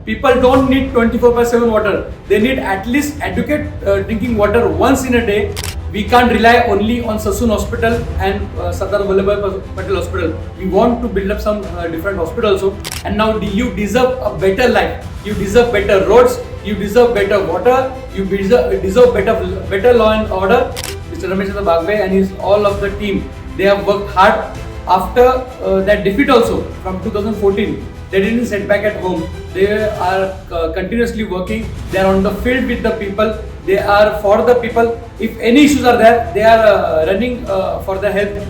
People don't need 24/7 water. They need at least adequate drinking water once in a day. We can't rely only on Sassoon Hospital and Sardar Vallabhbhai Patel Hospital. We want to build up some different hospitals also. And now you deserve a better life. You deserve better roads. You deserve better water. You deserve better law and order. Mr. Ramesh Bagwe and all of the team, they have worked hard. After that defeat also from 2014, they didn't sit back at home. They are continuously working. They are on the field with the people. They are for the people. If any issues are there, they are running for the help.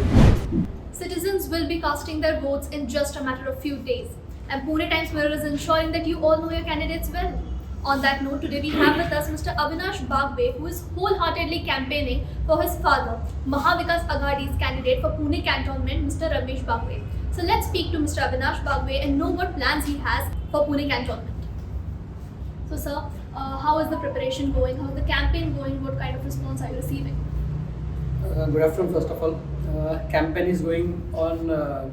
Citizens will be casting their votes in just a matter of few days. And Pune Times Mirror is ensuring that you all know your candidates well. On that note, today we have with us Mr. Avinash Bagwe, who is wholeheartedly campaigning for his father, Mahavikas Aghadi's candidate for Pune Cantonment, Mr. Ramesh Bagwe. So let's speak to Mr. Avinash Bagwe and know what plans he has for Pune Cantonment. So sir, how is the preparation going? How is the campaign going? What kind of response are you receiving? Good afternoon first of all. Campaign is going on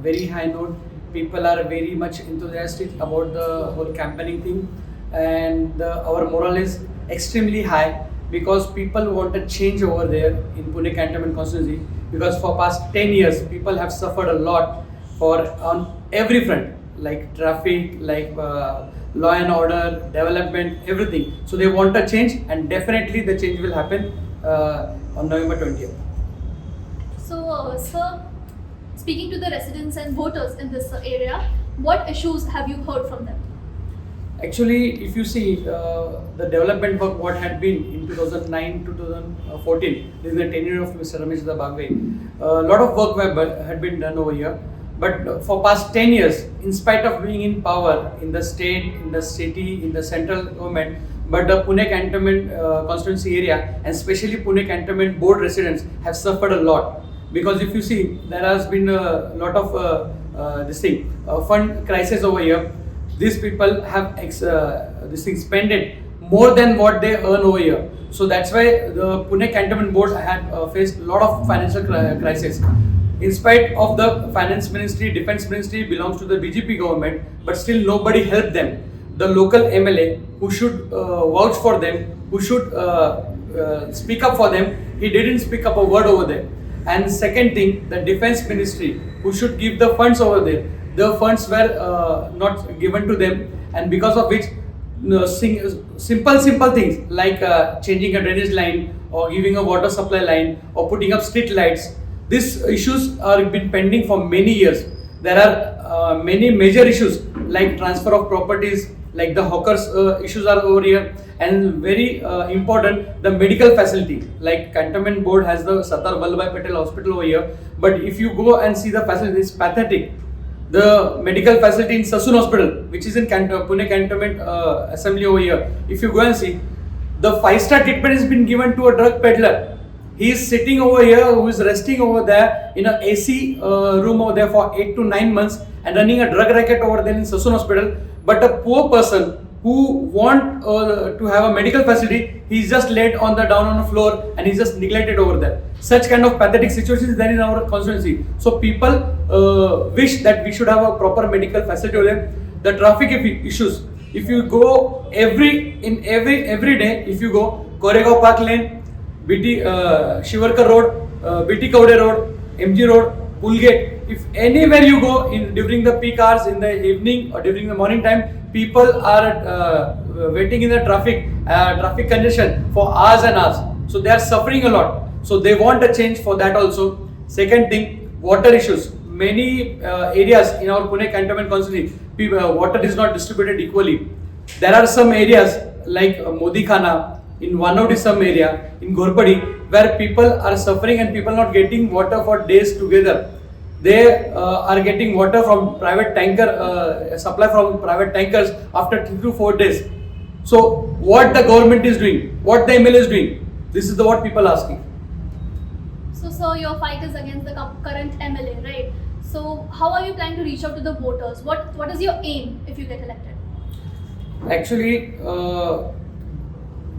very high note. People are very much enthusiastic about the whole campaigning thing. And our morale is extremely high because people want a change over there in Pune Cantonment constituency, because for past 10 years people have suffered a lot on every front, like traffic, like law and order, development, everything. So they want a change, and definitely the change will happen on November 20th. So sir, speaking to the residents and voters in this area, what issues have you heard from them? Actually, if you see the development work what had been in 2009 to 2014, this is the tenure of Mr. Ramesh Bagwe. A lot of work had been done over here. But for past 10 years, in spite of being in power in the state, in the city, in the central government, but the Pune Cantonment constituency area, and especially Pune Cantonment board residents, have suffered a lot. Because if you see, there has been a lot of fund crisis over here. These people have spent more than what they earn over here. So that's why the Pune Cantonment Board had faced a lot of financial crisis. In spite of the finance ministry, defense ministry belongs to the BJP government, but still nobody helped them. The local MLA who should vouch for them, who should speak up for them, he didn't speak up a word over there. And second thing, the defense ministry who should give the funds over there, the funds were not given to them, and because of which simple things like changing a drainage line or giving a water supply line or putting up street lights, these issues are been pending for many years. There are many major issues like transfer of properties, like the hawkers issues are over here, and very important, the medical facility. Like Cantonment Board has the Sardar Vallabhbhai Patel Hospital over here, but if you go and see the facility, it's pathetic. The medical facility in Sassoon Hospital, which is in Pune Cantonment Assembly over here, if you go and see, the 5-star treatment has been given to a drug peddler. He is sitting over here, who is resting over there in an AC room over there for 8 to 9 months and running a drug racket over there in Sassoon Hospital. But a poor person who want to have a medical facility, he's just laid down on the floor and he's just neglected over there. Such kind of pathetic situations there in our constituency. So people wish that we should have a proper medical facility over there. The traffic issues, if you go every day, if you go Koregaon Park Lane, BT Shivarkar Road, BT Kaude Road, MG Road, Pulgate, if anywhere you go during the peak hours, in the evening or during the morning time, people are waiting in the traffic congestion for hours and hours. So they are suffering a lot. So they want a change for that also. Second thing, water issues. Many areas in our Pune Cantonment constituency, water is not distributed equally. There are some areas like Modi Khana, in Vanodi some area, in Ghorpadi, where people are suffering and people not getting water for days together. They are getting water from private tanker, supply from private tankers after 3 to 4 days. So what the government is doing, what the MLA is doing, this is what people are asking. So sir, your fight is against the current MLA, right? So how are you planning to reach out to the voters? What is your aim if you get elected? Actually,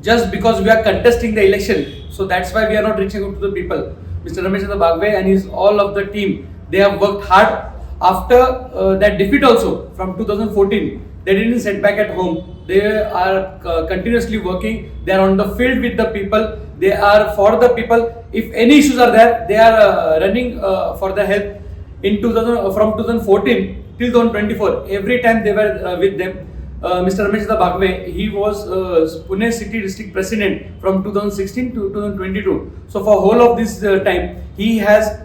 just because we are contesting the election, so that's why we are not reaching out to the people. Mr. Ramesh Bagwe and all of the team, they have worked hard. After that defeat also from 2014, they didn't sit back at home. They are continuously working. They are on the field with the people. They are for the people. If any issues are there, they are running for the help. In 2000, from 2014 till 2024, every time they were with them. Mr. Ramesh Bagwe, he was Pune City District President from 2016 to 2022. So for whole of this time, he has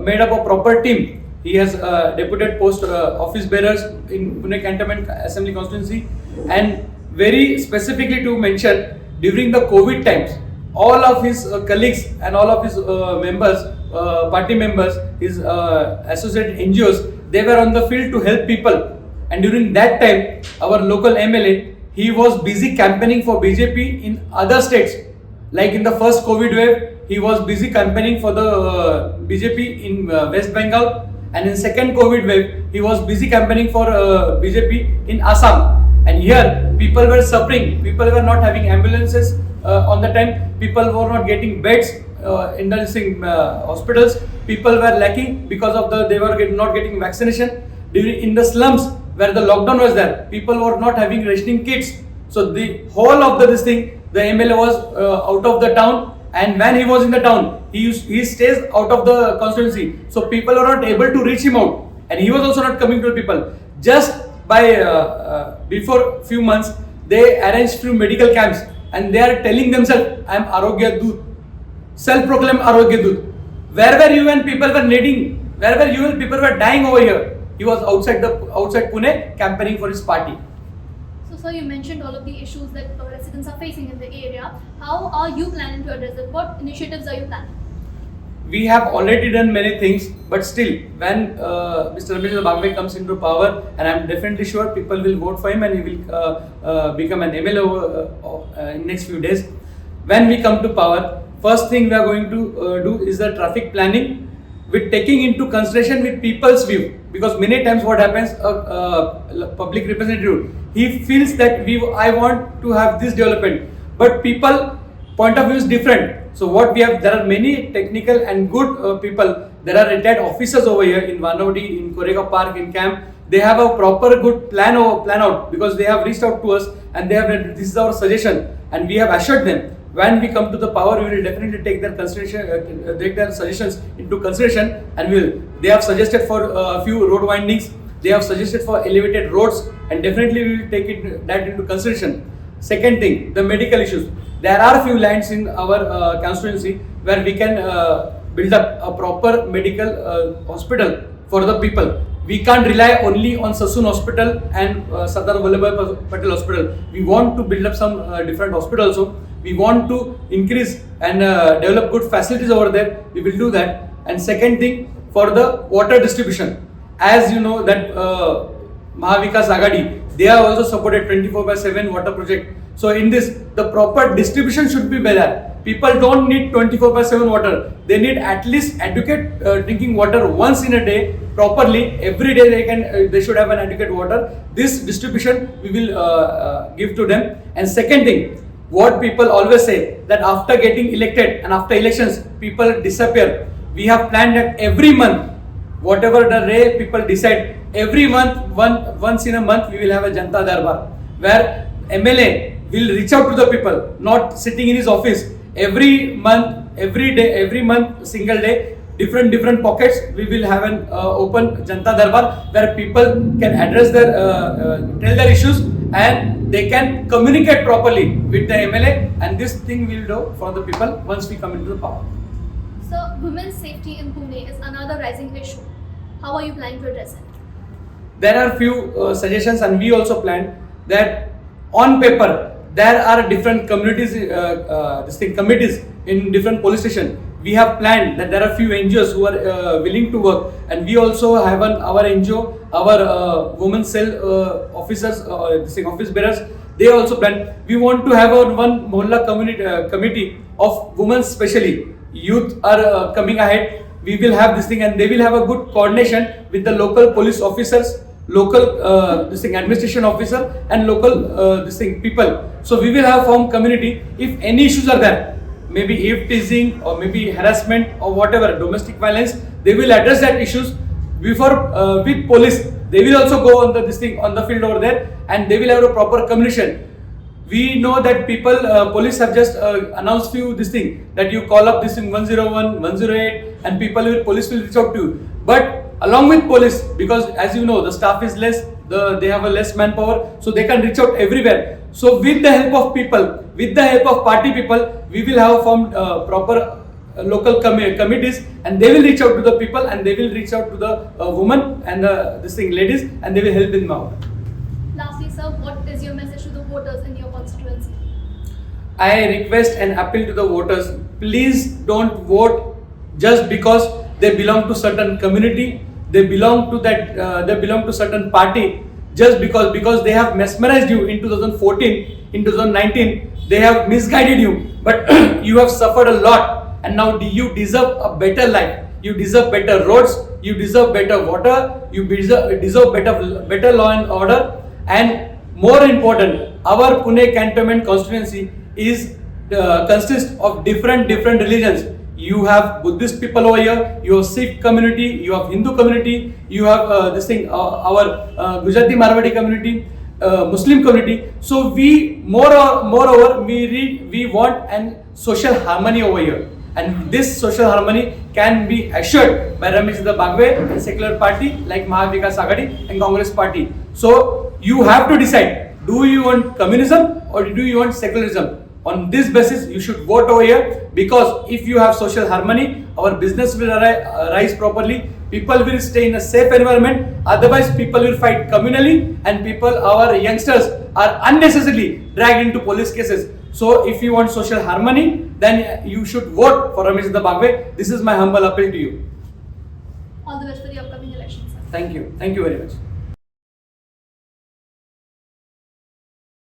made up a proper team. He has deputed post office bearers in Pune Cantonment Assembly Constituency, and very specifically to mention, during the COVID times, all of his colleagues and all of his members, party members, his associated NGOs, they were on the field to help people. And during that time, our local MLA, he was busy campaigning for BJP in other states. Like in the first COVID wave, he was busy campaigning for the BJP in West Bengal. And in second COVID wave, he was busy campaigning for BJP in Assam. And here, people were suffering. People were not having ambulances on the time. People were not getting beds in the hospitals. People were lacking because of they were not getting vaccination. In the slums, where the lockdown was there, people were not having rationing kits. So the whole of this thing, the MLA was out of the town, and when he was in the town, he stays out of the constituency. So people were not able to reach him out, and he was also not coming to the people. Just by before few months, they arranged few medical camps, and they are telling themselves, "I am Arogya Doot," self-proclaimed Arogya Doot. Wherever you and people were needing, wherever you and people were dying over here, he was outside Pune campaigning for his party. So, sir, you mentioned all of the issues that residents are facing in the area. How are you planning to address it? What initiatives are you planning? We have already done many things, but still, when Mr. Ramesh Bagwe comes into power, and I am definitely sure people will vote for him, and he will become an MLA in next few days. When we come to power, first thing we are going to do is the traffic planning, with taking into consideration with people's view. Because many times what happens, public representative, he feels that I want to have this development, but people point of view is different. So what we have, there are many technical and good people. There are retired officers over here in Vanodi, in Korega Park, in camp. They have a proper good plan out, because they have reached out to us and they have read, this is our suggestion, and we have assured them, when we come to the power, we will definitely take their consideration, take their suggestions into consideration, and they have suggested for a few road windings, they have suggested for elevated roads, and definitely we will take that into consideration. Second thing, the medical issues. There are few lands in our constituency where we can build up a proper medical hospital for the people. We can't rely only on Sassoon Hospital and Sardar Vallabhbhai Patel Hospital. We want to build up some different hospitals also. We want to increase and develop good facilities over there. We will do that. And second thing, for the water distribution, as you know that Mahavikas Agadi, they have also supported 24/7 water project. So in this, the proper distribution should be better. People don't need 24/7 water. They need at least adequate drinking water once in a day, properly. Every day they should have an adequate water. This distribution we will give to them. And second thing, what people always say, that after getting elected and after elections, people disappear. We have planned that every month, whatever the day people decide, every month, once in a month, we will have a Janta Darbar, where MLA will reach out to the people, not sitting in his office. Every month, every day, every month, single day, different pockets, we will have an open Janta Darbar, where people can address their, tell their issues, and they can communicate properly with the MLA, and this thing we will do for the people once we come into the power. So, women's safety in Pune is another rising issue. How are you planning to address it? There are few suggestions, and we also planned that on paper there are different communities, committees in different police stations. We have planned that there are few NGOs who are willing to work, and we also have our NGO, our women's cell officers, office bearers. They also plan. We want to have one Mohalla committee of women, especially youth are coming ahead. We will have this thing, and they will have a good coordination with the local police officers, local administration officer, and local people. So we will have form community. If any issues are there, maybe eve teasing or maybe harassment or whatever, domestic violence, they will address that issues before with police. they will also go on this thing on the field over there, and they will have a proper communication. We know that people, police have just announced few this thing that you call up this thing 101, 108, and police will reach out to you. But along with police, because as you know the staff is less, they have a less manpower, so they can reach out everywhere. So with the help of people, with the help of party people, we will have formed proper local committees, and they will reach out to the people, and they will reach out to the women and ladies, and they will help them out. Lastly, sir, what is your message to the voters in your constituency? I request and appeal to the voters, please don't vote just because they belong to certain community, they belong to certain party, just because they have mesmerized you in 2014, in 2019, they have misguided you, but you have suffered a lot, and now you deserve a better life, you deserve better roads, you deserve better water, you deserve better law and order. And more important, our Pune Cantonment constituency consists of different religions. You have Buddhist people over here, you have Sikh community, you have Hindu community, you have our Gujarati Marwadi community, Muslim community. So moreover we want an social harmony over here, and this social harmony can be assured by Ramesh Bagwe and secular party like Mahavikas Aghadi and Congress party. So you have to decide, do you want communism or do you want secularism? On this basis, you should vote over here, because if you have social harmony, our business will rise properly, people will stay in a safe environment, otherwise people will fight communally, and our youngsters are unnecessarily dragged into police cases. So if you want social harmony, then you should vote for Ramesh Bagwe. This is my humble appeal to you. All the best for the upcoming elections, sir. Thank you very much.